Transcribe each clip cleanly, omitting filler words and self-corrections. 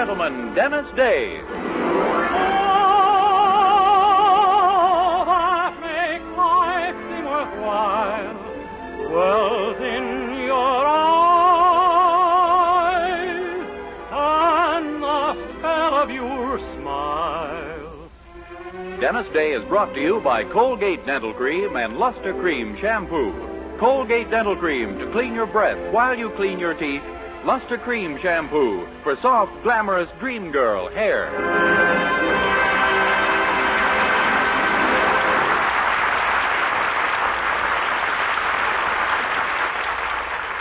gentlemen, Dennis Day. That makes life seem worthwhile. Worlds in your eyes, and the spell of your smile. Dennis Day is brought to you by Colgate Dental Cream and Luster Cream Shampoo. Colgate Dental Cream to clean your breath while you clean your teeth. Luster Cream Shampoo for soft, glamorous dream girl hair.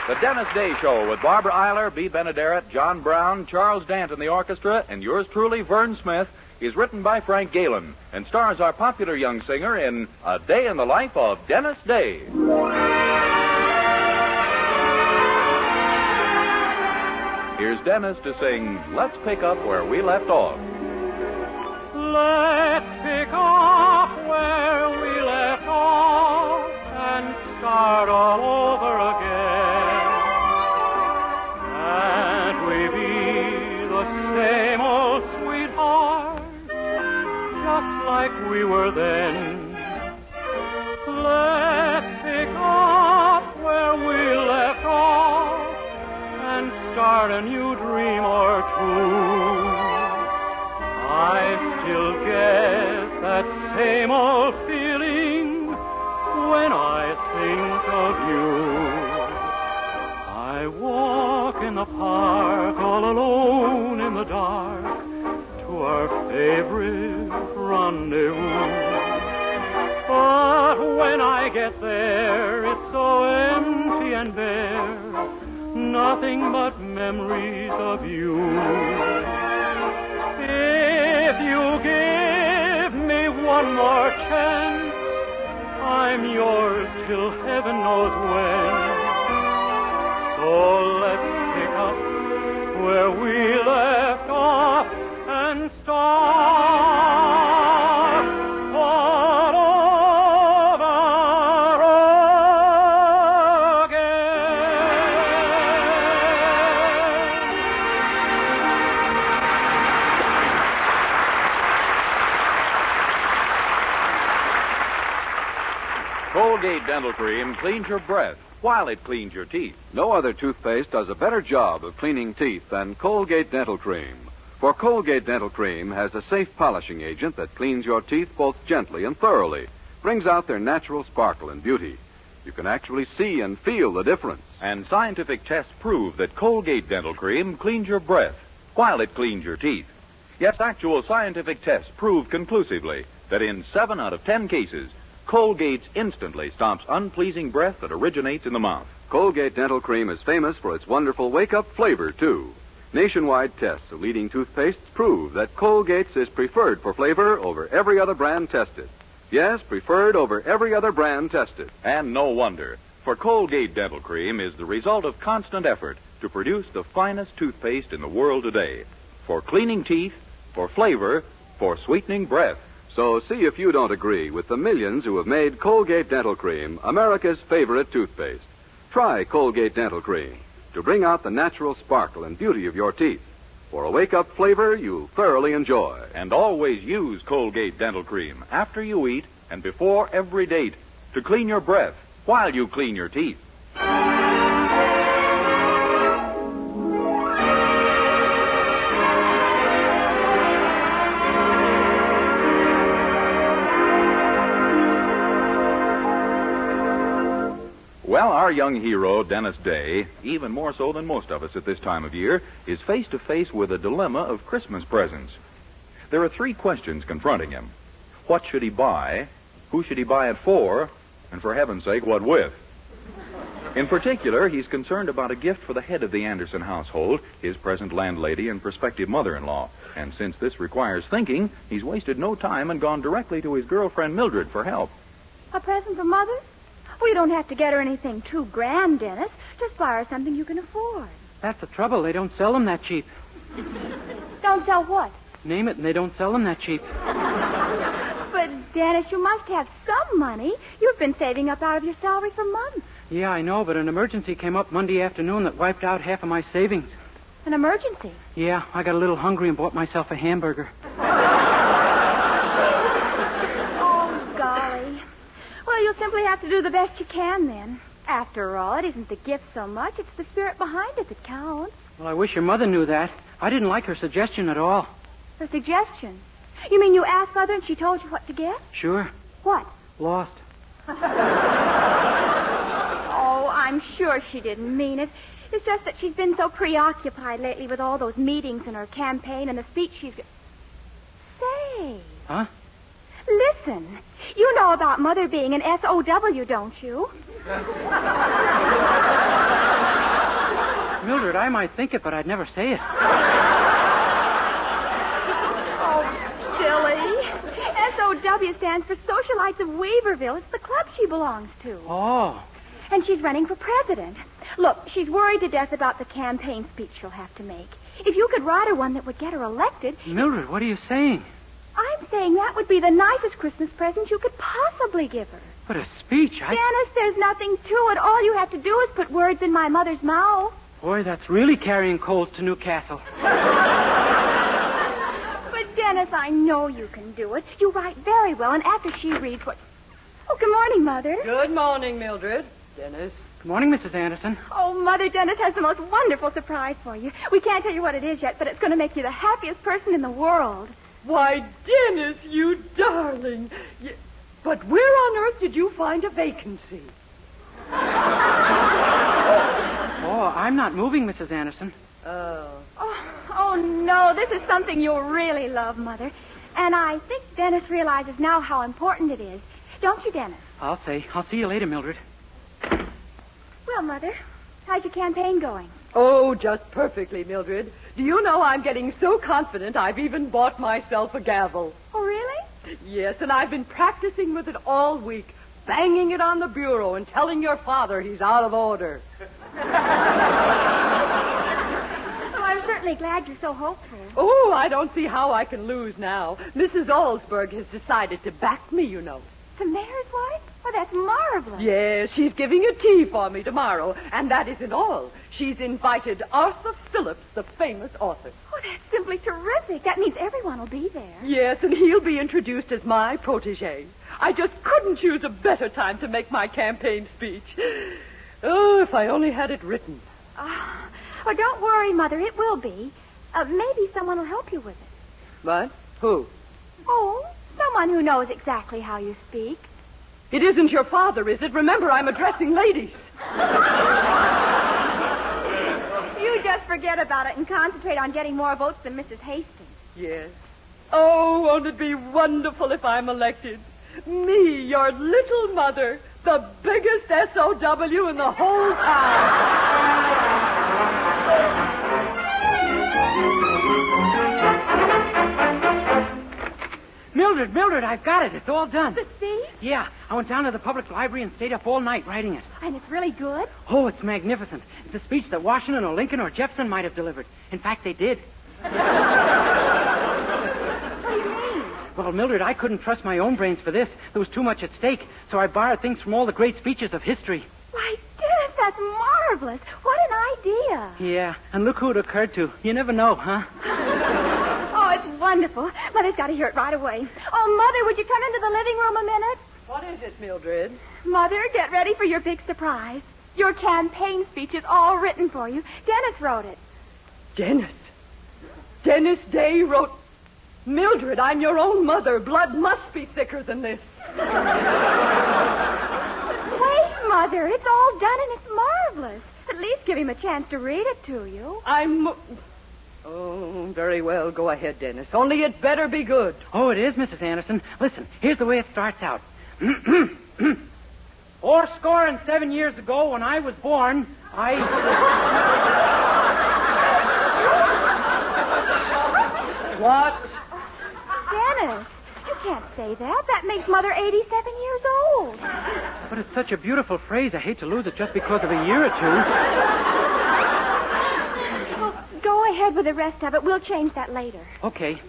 The Dennis Day Show with Barbara Eiler, B. Benaderet, John Brown, Charles Dant in the orchestra, and yours truly, Vern Smith, is written by Frank Galen and stars our popular young singer in A Day in the Life of Dennis Day. Here's Dennis to sing Let's Pick Up Where We Left Off. Let's pick up where we left off and start all over again. And we be the same old sweetheart, just like we were then. Let's pick up where we left off and start a new dream or two. I still get that same old feeling when I think of you. I walk in the park all alone in the dark to our favorite rendezvous. But when I get there, it's so empty and bare, nothing but memories of you. If you give me one more chance, I'm yours till heaven knows when. So let's pick up where we left off and start all over Colgate Dental Cream cleans your breath while it cleans your teeth. No other toothpaste does a better job of cleaning teeth than Colgate Dental Cream. For Colgate Dental Cream has a safe polishing agent that cleans your teeth both gently and thoroughly, brings out their natural sparkle and beauty. You can actually see and feel the difference. And scientific tests prove that Colgate Dental Cream cleans your breath while it cleans your teeth. Yes, actual scientific tests prove conclusively that in 7 out of 10 cases, Colgate instantly stops unpleasing breath that originates in the mouth. Colgate Dental Cream is famous for its wonderful wake-up flavor, too. Nationwide tests of leading toothpastes prove that Colgate's is preferred for flavor over every other brand tested. Yes, preferred over every other brand tested. And no wonder, for Colgate Dental Cream is the result of constant effort to produce the finest toothpaste in the world today. For cleaning teeth, for flavor, for sweetening breath. So see if you don't agree with the millions who have made Colgate Dental Cream America's favorite toothpaste. Try Colgate Dental Cream to bring out the natural sparkle and beauty of your teeth. For a wake-up flavor you'll thoroughly enjoy. And always use Colgate Dental Cream after you eat and before every date to clean your breath while you clean your teeth. Well, our young hero, Dennis Day, even more so than most of us at this time of year, is face to face with a dilemma of Christmas presents. There are 3 questions confronting him. What should he buy? Who should he buy it for? And for heaven's sake, what with? In particular, he's concerned about a gift for the head of the Anderson household, his present landlady and prospective mother-in-law. And since this requires thinking, he's wasted no time and gone directly to his girlfriend Mildred for help. A present for Mother? Well, you don't have to get her anything too grand, Dennis. Just buy her something you can afford. That's the trouble. They don't sell them that cheap. Don't sell what? Name it, and they don't sell them that cheap. But, Dennis, you must have some money. You've been saving up out of your salary for months. Yeah, I know, but an emergency came up Monday afternoon that wiped out half of my savings. An emergency. Yeah, I got a little hungry and bought myself a hamburger. Oh, golly. Well, you'll simply have to do the best you can then. After all, it isn't the gift so much. It's the spirit behind it that counts. Well, I wish your mother knew that. I didn't like her suggestion at all. Her suggestion? You mean you asked Mother and she told you what to get? Sure. What? Lost. Oh, I'm sure she didn't mean it. It's just that she's been so preoccupied lately with all those meetings and her campaign and the speech she's... Say. Huh? Listen. You know about Mother being an SOW, don't you? Mildred, I might think it, but I'd never say it. Oh, silly. SOW stands for Socialites of Weaverville. It's the club she belongs to. Oh. And she's running for president. Look, she's worried to death about the campaign speech she'll have to make. If you could write her one that would get her elected... Mildred, what are you saying? I'm saying that would be the nicest Christmas present you could possibly give her. But a speech, Dennis, there's nothing to it. All you have to do is put words in my mother's mouth. Boy, that's really carrying coals to Newcastle. But, Dennis, I know you can do it. You write very well, and after she reads what... Oh, good morning, Mother. Good morning, Mildred. Dennis. Good morning, Mrs. Anderson. Oh, Mother, Dennis has the most wonderful surprise for you. We can't tell you what it is yet, but it's going to make you the happiest person in the world. Why, Dennis, you darling. But where on earth did you find a vacancy? Oh, I'm not moving, Mrs. Anderson. Oh, no, this is something you'll really love, Mother. And I think Dennis realizes now how important it is. Don't you, Dennis? I'll see you later, Mildred. Well, Mother, how's your campaign going? Oh, just perfectly, Mildred. Do you know I'm getting so confident I've even bought myself a gavel? Oh, really? Yes, and I've been practicing with it all week, banging it on the bureau and telling your father he's out of order. Well, I'm certainly glad you're so hopeful. Oh, I don't see how I can lose now. Mrs. Allsburg has decided to back me, you know. The mayor's wife? Oh, that's marvelous. Yes, she's giving a tea for me tomorrow, and that isn't all. She's invited Arthur Phillips, the famous author. Oh, that's simply terrific. That means everyone will be there. Yes, and he'll be introduced as my protege. I just couldn't choose a better time to make my campaign speech. Oh, if I only had it written. Oh, don't worry, Mother. It will be. Maybe someone will help you with it. What? Who? Oh, someone who knows exactly how you speak. It isn't your father, is it? Remember, I'm addressing ladies. You just forget about it and concentrate on getting more votes than Mrs. Hastings. Yes. Oh, won't it be wonderful if I'm elected? Me, your little mother, the biggest SOW in the whole town. Mildred, I've got it. It's all done. The speech? Yeah, I went down to the public library and stayed up all night writing it. And it's really good? Oh, it's magnificent. It's a speech that Washington or Lincoln or Jefferson might have delivered. In fact, they did. What do you mean? Well, Mildred, I couldn't trust my own brains for this. There was too much at stake, so I borrowed things from all the great speeches of history. Why, Dennis, that's marvelous. What an idea. Yeah, and look who it occurred to. You never know, huh? Oh, it's wonderful. Mother's got to hear it right away. Oh, Mother, would you come into the living room a minute? What is it, Mildred? Mother, get ready for your big surprise. Your campaign speech is all written for you. Dennis wrote it. Dennis? Dennis Day wrote... Mildred, I'm your own mother. Blood must be thicker than this. Wait, Mother. It's all done and it's marvelous. At least give him a chance to read it to you. Oh, very well. Go ahead, Dennis. Only it better be good. Oh, it is, Mrs. Anderson. Listen, here's the way it starts out. 87 years ago, when I was born, What? Dennis, you can't say that. That makes Mother 87 years old. But it's such a beautiful phrase. I hate to lose it just because of a year or two. Well, go ahead with the rest of it. We'll change that later. Okay.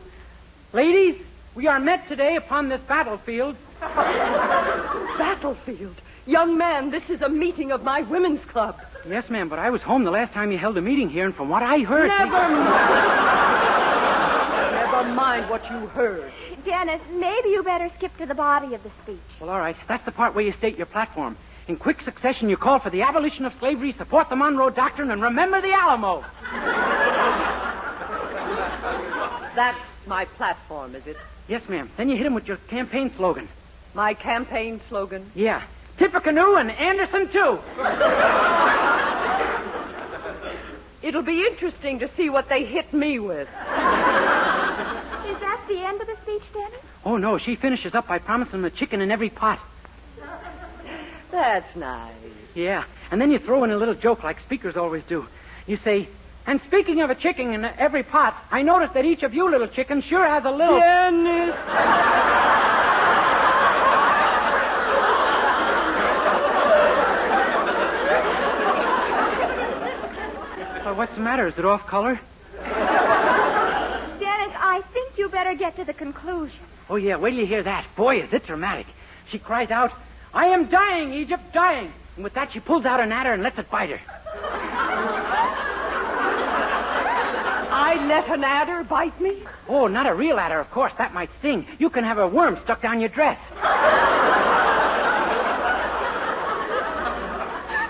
Ladies, we are met today upon this battlefield. Battlefield? Young man, this is a meeting of my women's club. Yes, ma'am, but I was home the last time you held a meeting here, and from what I heard... Never mind what you heard. Dennis, maybe you better skip to the body of the speech. Well, all right. That's the part where you state your platform. In quick succession, you call for the abolition of slavery, support the Monroe Doctrine, and remember the Alamo. That's my platform, is it? Yes, ma'am. Then you hit him with your campaign slogan. My campaign slogan? Yeah. Tippecanoe and Anderson, too. It'll be interesting to see what they hit me with. Is that the end of the speech, Dennis? Oh, no. She finishes up by promising him a chicken in every pot. That's nice. Yeah. And then you throw in a little joke like speakers always do. You say, and speaking of a chicken in every pot, I noticed that each of you little chickens sure has a little... Dennis! What's the matter? Is it off color? Dennis, I think you better get to the conclusion. Oh, yeah. Wait till you hear that. Boy, is it dramatic. She cries out, I am dying, Egypt, dying. And with that, she pulls out an adder and lets it bite her. I let an adder bite me? Oh, not a real adder, of course. That might sting. You can have a worm stuck down your dress.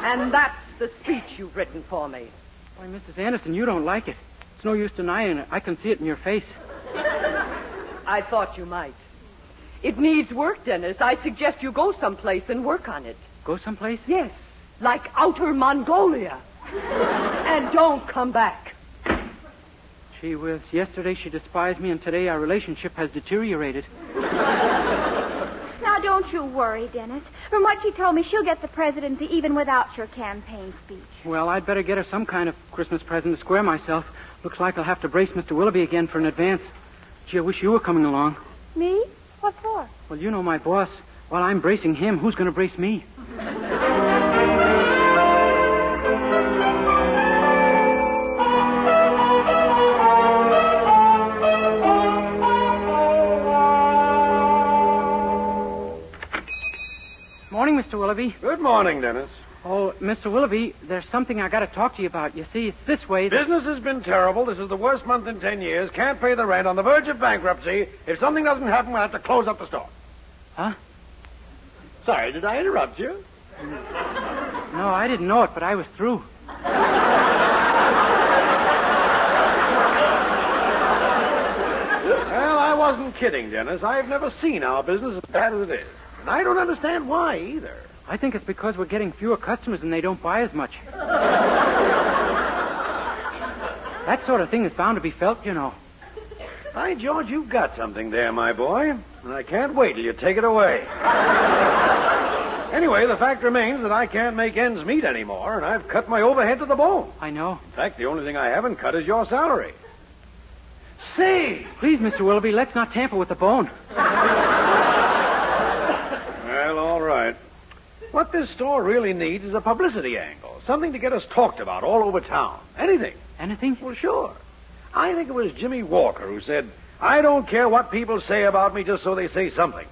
And that's the speech you've written for me. Why, Mrs. Anderson, you don't like it. It's no use denying it. I can see it in your face. I thought you might. It needs work, Dennis. I suggest you go someplace and work on it. Go someplace? Yes, like outer Mongolia. And don't come back. Gee whiz, yesterday she despised me, and today our relationship has deteriorated. Now, don't you worry, Dennis. From what she told me, she'll get the presidency even without your campaign speech. Well, I'd better get her some kind of Christmas present to square myself. Looks like I'll have to brace Mr. Willoughby again for an advance. Gee, I wish you were coming along. Me? What for? Well, you know my boss. While I'm bracing him, who's going to brace me? Morning, Mr. Willoughby. Good morning, Dennis. Oh, Mr. Willoughby, there's something I got to talk to you about. You see, it's this way. Business has been terrible. This is the worst month in 10 years. Can't pay the rent. On the verge of bankruptcy. If something doesn't happen, we'll have to close up the store. Huh? Sorry, did I interrupt you? No, I didn't know it, but I was through. Well, I wasn't kidding, Dennis. I've never seen our business as bad as it is. And I don't understand why, either. I think it's because we're getting fewer customers and they don't buy as much. That sort of thing is bound to be felt, you know. By George, you've got something there, my boy. And I can't wait till you take it away. Anyway, the fact remains that I can't make ends meet anymore, and I've cut my overhead to the bone. I know. In fact, the only thing I haven't cut is your salary. Say! Please, Mr. Willoughby, let's not tamper with the bone. Well, all right. What this store really needs is a publicity angle. Something to get us talked about all over town. Anything. Anything? Well, sure. I think it was Jimmy Walker who said, I don't care what people say about me just so they say something.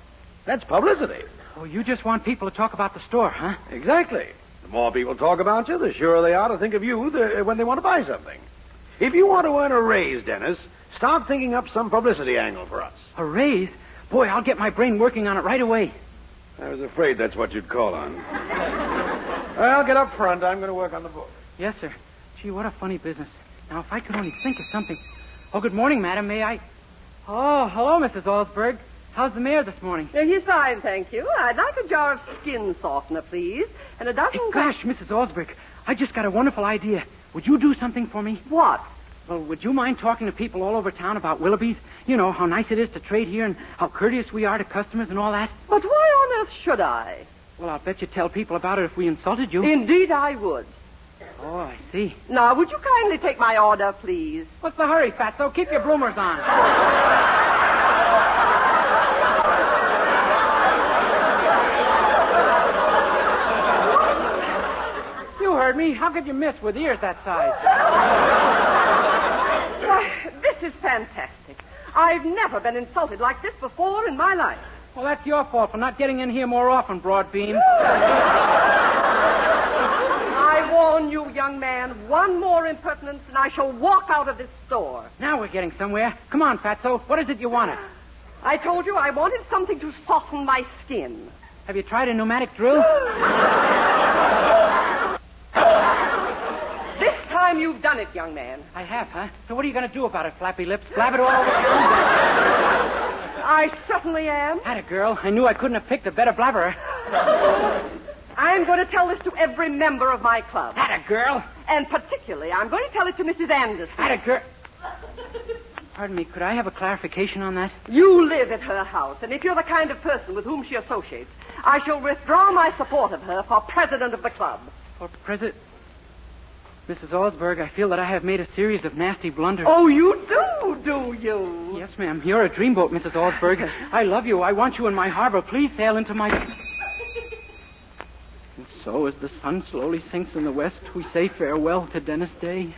That's publicity. Oh, you just want people to talk about the store, huh? Exactly. The more people talk about you, the surer they are to think of you when they want to buy something. If you want to earn a raise, Dennis, start thinking up some publicity angle for us. A raise? Boy, I'll get my brain working on it right away. I was afraid that's what you'd call on. Well, get up front. I'm going to work on the book. Yes, sir. Gee, what a funny business. Now, if I could only think of something. Oh, good morning, madam. May I... Oh, hello, Mrs. Allsberg. How's the mayor this morning? He's fine, thank you. I'd like a jar of skin softener, please. And a dozen... Gosh, Mrs. Allsberg, I just got a wonderful idea. Would you do something for me? What? Well, would you mind talking to people all over town about Willoughby's? You know, how nice it is to trade here and how courteous we are to customers and all that? But why on earth should I? Well, I'll bet you'd tell people about it if we insulted you. Indeed I would. Oh, I see. Now, would you kindly take my order, please? What's the hurry, Fatso? Keep your bloomers on. You heard me. How could you miss with ears that size? Why, this is fantastic. I've never been insulted like this before in my life. Well, that's your fault for not getting in here more often, Broadbeam. I warn you, young man, one more impertinence and I shall walk out of this store. Now we're getting somewhere. Come on, Fatso. What is it you wanted? I told you I wanted something to soften my skin. Have you tried a pneumatic drill? This time you've done it, young man. I have, huh? So what are you going to do about it, Flappy Lips? Flap it all over town? I certainly am. Atta girl. I knew I couldn't have picked a better blabberer. I'm going to tell this to every member of my club. Atta girl. And particularly, I'm going to tell it to Mrs. Anderson. Atta girl. Pardon me, could I have a clarification on that? You live at her house, and if you're the kind of person with whom she associates, I shall withdraw my support of her for president of the club. For president... Mrs. Osberg, I feel that I have made a series of nasty blunders. Oh, you do you? Yes, ma'am. You're a dreamboat, Mrs. Osberg. I love you. I want you in my harbor. Please sail into my... And so, as the sun slowly sinks in the west, we say farewell to Dennis Day.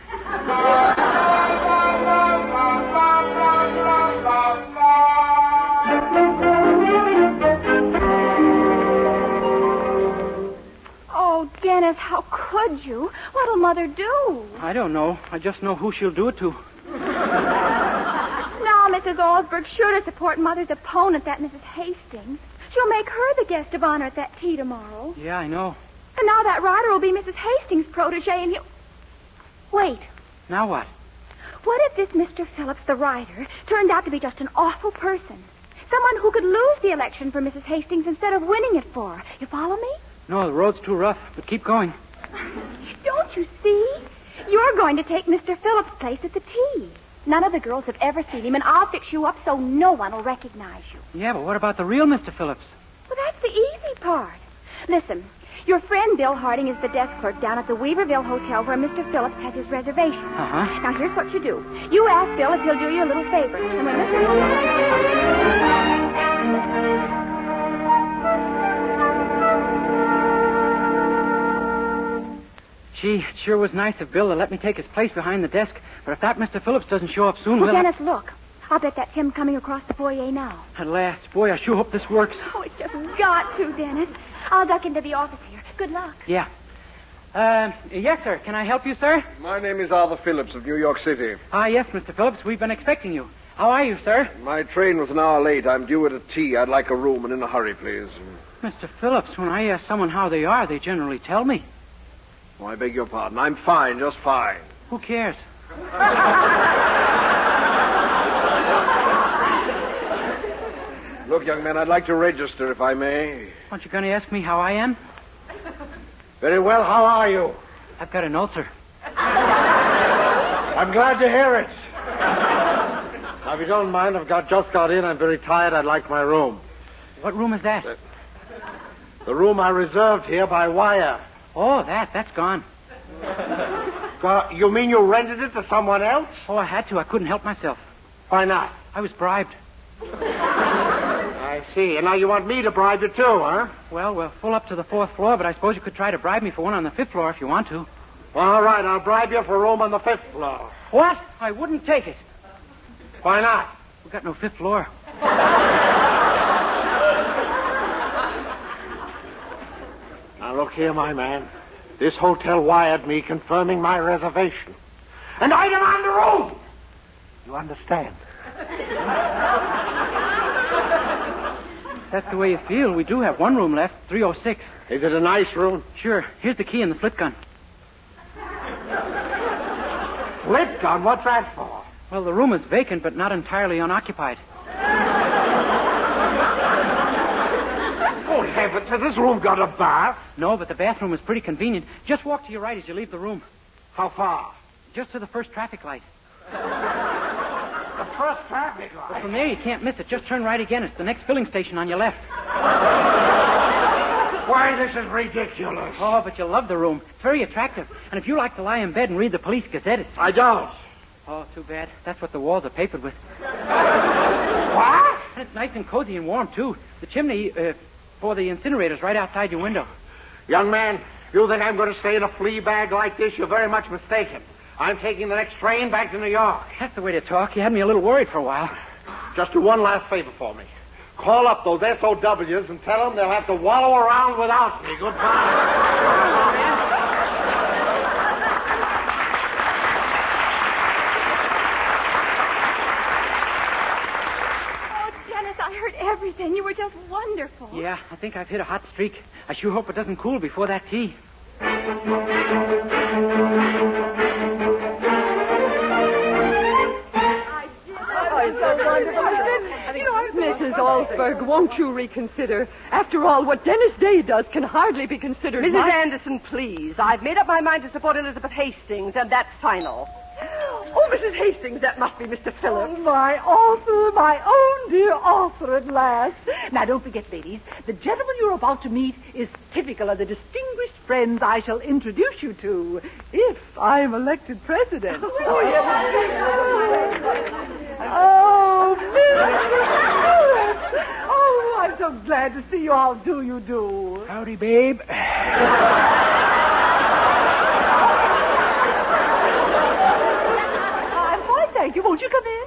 Oh, Dennis, how could you? What'll Mother do? I don't know. I just know who she'll do it to. Now, Mrs. Osberg's sure to support Mother's opponent, that Mrs. Hastings. She'll make her the guest of honor at that tea tomorrow. Yeah, I know. And now that rider will be Mrs. Hastings' protege, and he'll... Wait. Now what? What if this Mr. Phillips, the rider, turned out to be just an awful person? Someone who could lose the election for Mrs. Hastings instead of winning it for her. You follow me? No, the road's too rough, but keep going. Don't you see? You're going to take Mr. Phillips' place at the tea. None of the girls have ever seen him, and I'll fix you up so no one will recognize you. Yeah, but what about the real Mr. Phillips? Well, that's the easy part. Listen, your friend Bill Harding is the desk clerk down at the Weaverville Hotel where Mr. Phillips has his reservation. Uh-huh. Now, here's what you do. You ask Bill if he'll do you a little favor. And when Mr. Gee, it sure was nice of Bill to let me take his place behind the desk. But if that Mr. Phillips doesn't show up soon, Well, we'll... Dennis, look. I'll bet that's him coming across the foyer now. At last. Boy, I sure hope this works. Oh, it's just got to, Dennis. I'll duck into the office here. Good luck. Yeah. Yes, sir. Can I help you, sir? My name is Arthur Phillips of New York City. Yes, Mr. Phillips. We've been expecting you. How are you, sir? My train was an hour late. I'm due at a tea. I'd like a room and in a hurry, please. Mr. Phillips, when I ask someone how they are, they generally tell me. Oh, I beg your pardon. I'm fine, just fine. Who cares? Look, young man, I'd like to register, if I may. Aren't you going to ask me how I am? Very well, how are you? I've got an ulcer. I'm glad to hear it. Now, if you don't mind, just got in. I'm very tired. I'd like my room. What room is that? The room I reserved here by wire. Oh, that's gone. You mean you rented it to someone else? Oh, I had to. I couldn't help myself. Why not? I was bribed. I see. And now you want me to bribe you too, huh? Well, we're full up to the 4th floor, but I suppose you could try to bribe me for one on the 5th floor if you want to. All right, I'll bribe you for a room on the 5th floor. What? I wouldn't take it. Why not? We've got no 5th floor. Now, look here, my man. This hotel wired me confirming my reservation. And I demand a room! You understand? That's the way you feel. We do have one room left, 306. Is it a nice room? Sure. Here's the key and the flit gun. Flit gun? What's that for? Well, the room is vacant, but not entirely unoccupied. Oh, heavens, has this room got a bath? No, but the bathroom is pretty convenient. Just walk to your right as you leave the room. How far? Just to the first traffic light. The first traffic light? But from there, you can't miss it. Just turn right again. It's the next filling station on your left. Why, this is ridiculous. Oh, but you'll love the room. It's very attractive. And if you like to lie in bed and read the Police Gazette, it's... I don't. Oh, too bad. That's what the walls are papered with. What? And it's nice and cozy and warm, too. The chimney for the incinerator's right outside your window. Young man, you think I'm going to stay in a flea bag like this? You're very much mistaken. I'm taking the next train back to New York. That's the way to talk. You had me a little worried for a while. Just do one last favor for me. Call up those SOWs and tell them they'll have to wallow around without me. Goodbye. darling. You were just wonderful. Yeah, I think I've hit a hot streak. I sure hope it doesn't cool before that tea. Mrs. Alsberg, won't you reconsider? After all, what Dennis Day does can hardly be considered... Mrs. Anderson, please. I've made up my mind to support Elizabeth Hastings, and that's final. Oh, Mrs. Hastings, that must be Mr. Phillips. Oh, my Arthur, my own dear Arthur at last. Now, don't forget, ladies, the gentleman you're about to meet is typical of the distinguished friends I shall introduce you to if I'm elected president. Oh, Mr. Phillips! Oh, I'm so glad to see you. How do you do? Howdy, babe. Thank you. Won't you come in?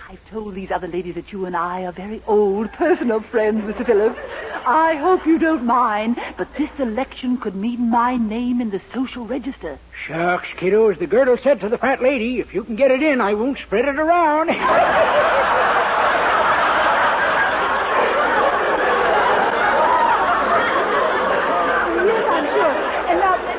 I've told these other ladies that you and I are very old personal friends, Mr. Phillips. I hope you don't mind, but this election could mean my name in the social register. Shucks, kiddo, as the girdle said to the fat lady, if you can get it in, I won't spread it around. Yes, I'm sure.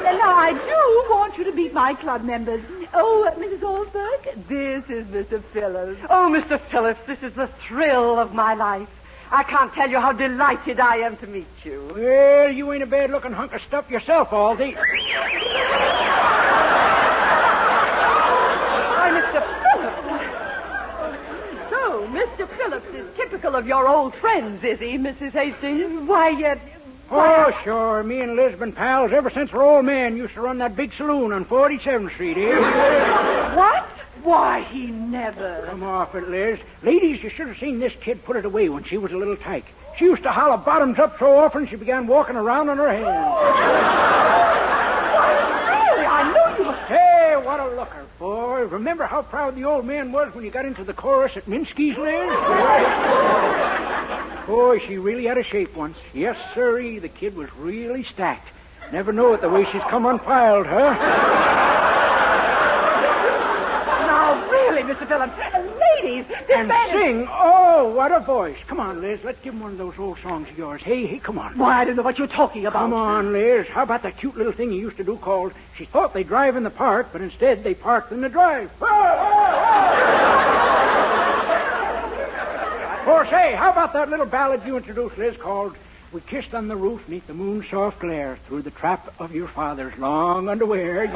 And now I do want you to meet my club members. Oh, Mrs. Alsberg, this is Mr. Phillips. Oh, Mr. Phillips, this is the thrill of my life. I can't tell you how delighted I am to meet you. Well, you ain't a bad-looking hunk of stuff yourself, Aldy. Why, Mr. Phillips. So, Mr. Phillips is typical of your old friends, is he, Mrs. Hastings? Why, Oh, sure. Me and Liz been pals ever since our old man used to run that big saloon on 47th Street, eh? What? Why, he never. Come off it, Liz. Ladies, you should have seen this kid put it away when she was a little tyke. She used to holler bottoms up so often she began walking around on her hands. Really, I knew you were... Hey, what a looker, boy. Remember how proud the old man was when you got into the chorus at Minsky's, Liz? Boy, she really had a shape once. Yes, sirree, the kid was really stacked. Never know it the way she's come unpiled, huh? Now, really, Mr. Phillips, ladies, this And man is... sing. Oh, what a voice. Come on, Liz. Let's give him one of those old songs of yours. Hey, come on. Why, I don't know what you're talking about. Come on, Liz. How about that cute little thing you used to do called She Thought They'd Drive in the Park, but instead they parked in the drive. Or say, how about that little ballad you introduced, Liz, called We Kissed on the Roof 'Neath the Moon's Soft Glare Through the Trap of Your Father's Long Underwear.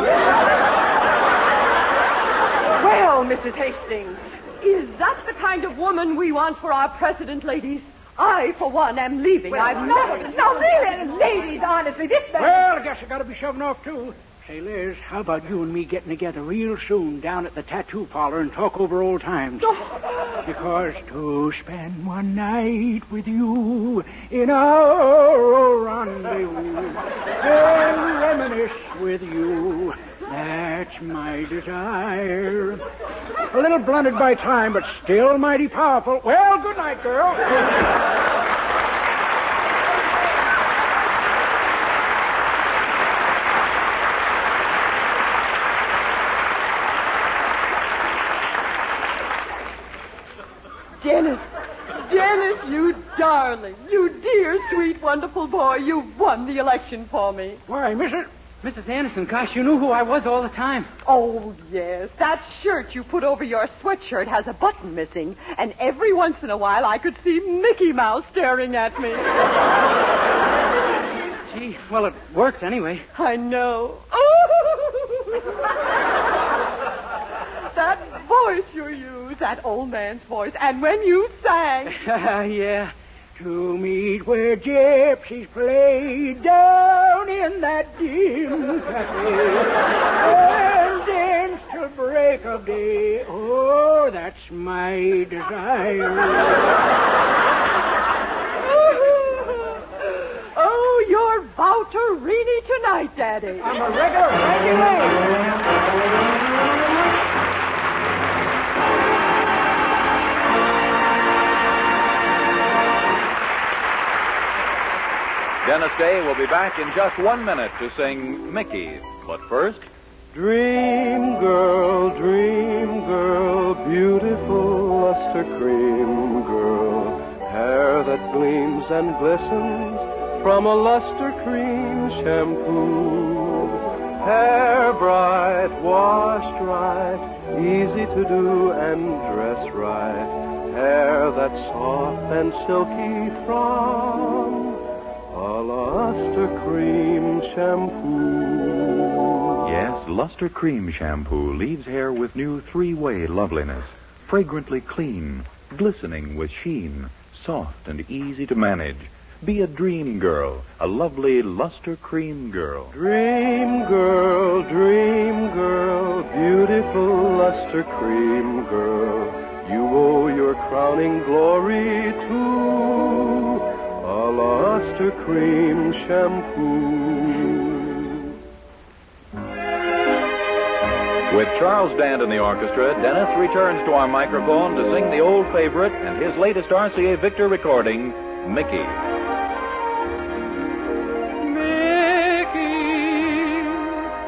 Well, Mrs. Hastings, is that the kind of woman we want for our president, ladies? I, for one, am leaving. No, really, ladies, honestly, this man... Well, I guess I got to be shoving off, too. Say, Liz, how about you and me getting together real soon down at the tattoo parlor and talk over old times? Because to spend one night with you in our old rendezvous and reminisce with you, that's my desire. A little blunted by time, but still mighty powerful. Well, good night, girl. Dennis, you darling, you dear, sweet, wonderful boy, you've won the election for me. Why, Mrs. Anderson, gosh, you knew who I was all the time. Oh, yes, that shirt you put over your sweatshirt has a button missing, and every once in a while I could see Mickey Mouse staring at me. Gee, well, it worked anyway. I know. That voice you use, that old man's voice, and when you sang... Yeah. To meet where gypsies play down in that dim cafe and dance till break of day. Oh, that's my desire. Oh, you're Valterini tonight, Daddy. I'm a regular. Dennis Day will be back in just 1 minute to sing Mickey. But first... Dream girl, beautiful luster cream girl, hair that that gleams and glistens from a luster cream shampoo. Hair bright, washed right, easy to do and dress right. Hair that's soft and silky from a luster cream shampoo. Yes, Luster Cream Shampoo leaves hair with new three-way loveliness. Fragrantly clean, glistening with sheen, soft and easy to manage. Be a dream girl, a lovely Luster Cream girl. Dream girl, beautiful Luster Cream girl. You owe your crowning glory to a Luster Cream shampoo. With Charles Dand in the orchestra, Dennis returns to our microphone to sing the old favorite and his latest RCA Victor recording, Mickey.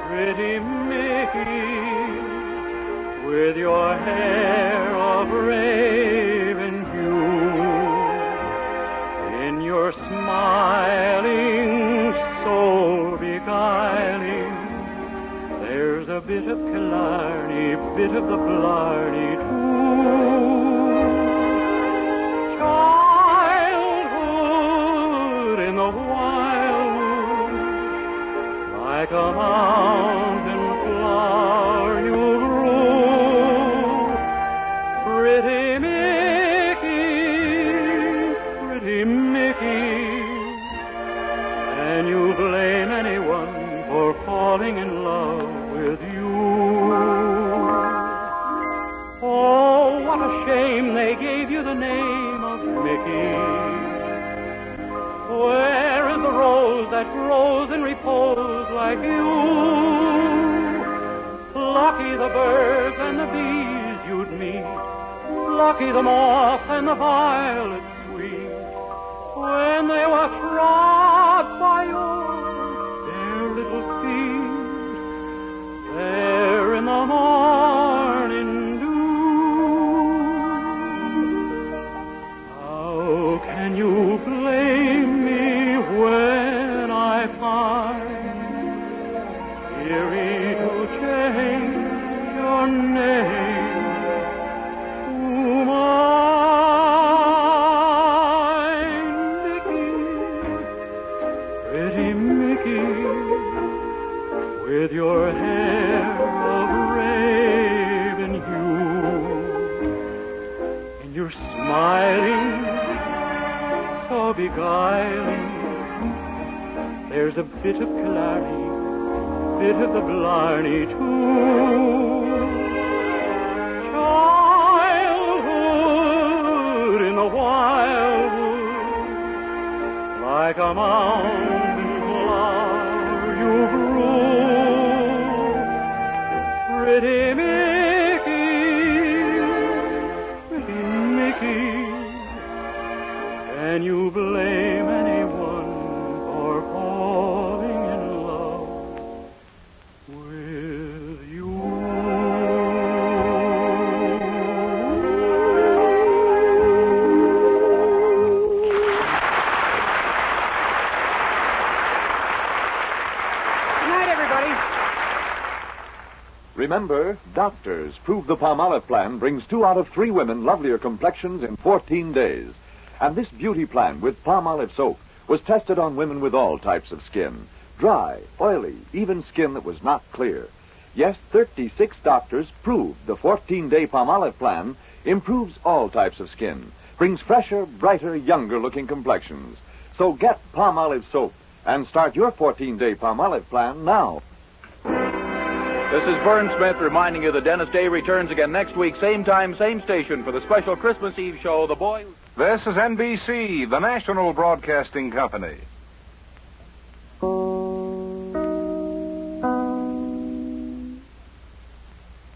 Pretty Mickey, with your hair of raven hue, in your smiling, soul beguiling, there's a bit of Killarney, bit of the Blarney too. Childhood in the wildwood, like a mountain flower you grew. Pretty Mickey, can you blame anyone for falling in love with you? Oh, what a shame they gave you the name of Mickey. Where is the rose that grows in repose like you? Lucky the birds and the bees you'd meet, lucky the moth and the violet sweet, when they were trod by your bare little feet, there in the morning dew. How can you blame me when I find eerie to change your name to mine? Mickey, pretty Mickey, with your hair of raven hue, and your smiling so beguiling, there's a bit of Killarney, bit of the Blarney too. Childhood in the wildwood, like a mountain flower you grew. Pretty Mickey, can you blame anyone for falling in love with you? Good night, everybody. Remember, doctors prove the Palmolive plan brings 2 out of 3 women lovelier complexions in 14 days. And this beauty plan with Palmolive soap was tested on women with all types of skin. Dry, oily, even skin that was not clear. Yes, 36 doctors proved the 14-day Palmolive plan improves all types of skin, brings fresher, brighter, younger-looking complexions. So get Palmolive soap and start your 14-day Palmolive plan now. This is Vern Smith reminding you that Dennis Day returns again next week, same time, same station, for the special Christmas Eve show, The Boy... This is NBC, the national broadcasting company.